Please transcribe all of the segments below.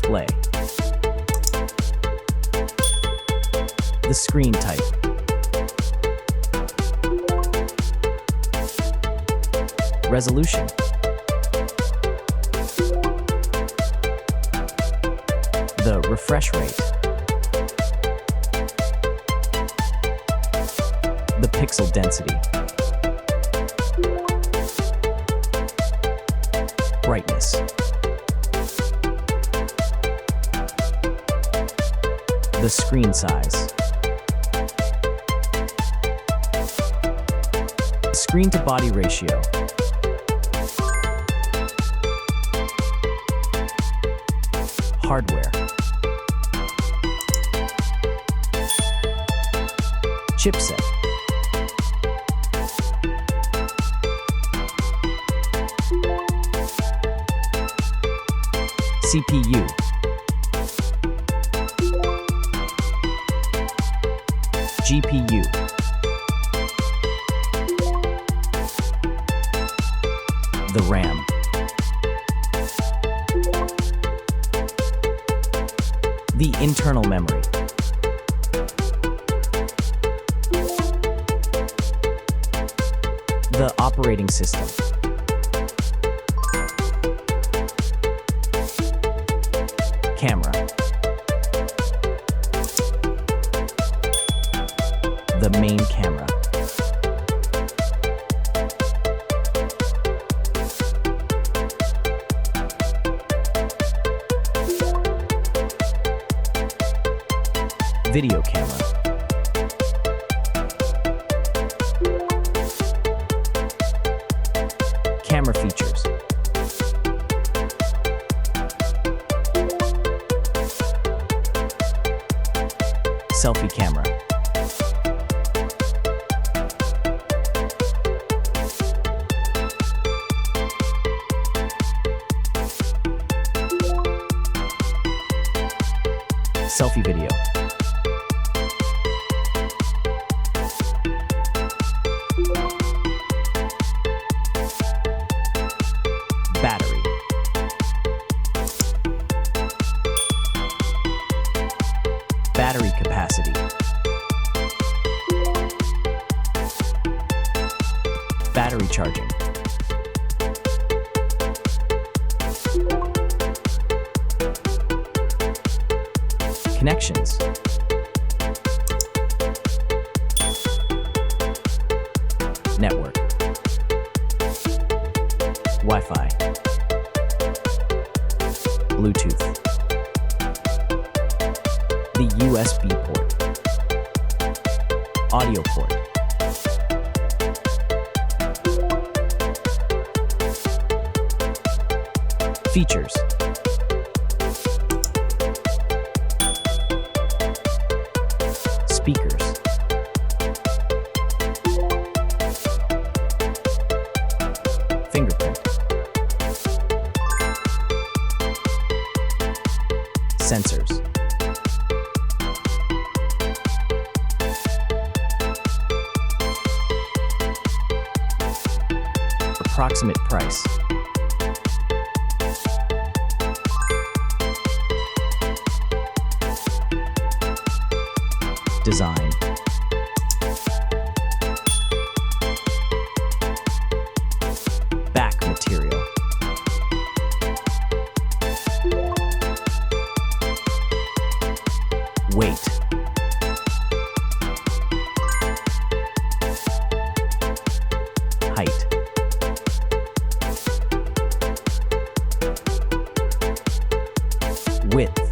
Display. The screen type. Resolution. The refresh rate. The pixel density. Brightness. The screen size. Screen to body ratio. Hardware. Chipset. CPU. GPU. The RAM. The internal memory. The operating system. Camera. The main camera. Video camera. Camera features. Selfie camera. Selfie video. Battery. Battery capacity. Battery charging. Connections. Network. Wi-Fi. Bluetooth. The USB port. Audio port. Features. Speakers. Fingerprint. Sensors. Approximate price. Design. Back material. Weight. Height. Width.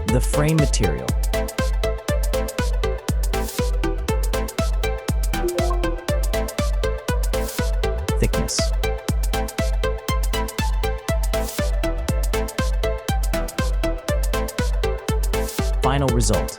The frame material. Thickness. Final result.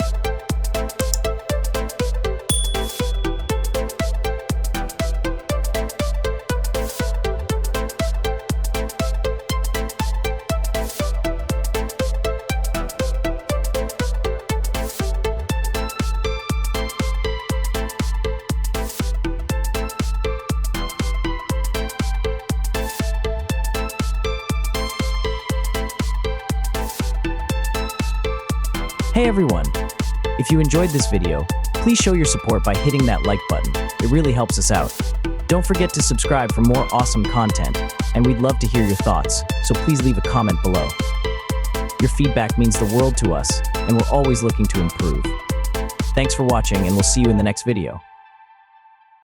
Hey everyone! If you enjoyed this video, please show your support by hitting that like button. It really helps us out. Don't forget to subscribe for more awesome content, and we'd love to hear your thoughts, so please leave a comment below. Your feedback means the world to us, and we're always looking to improve. Thanks for watching, and we'll see you in the next video.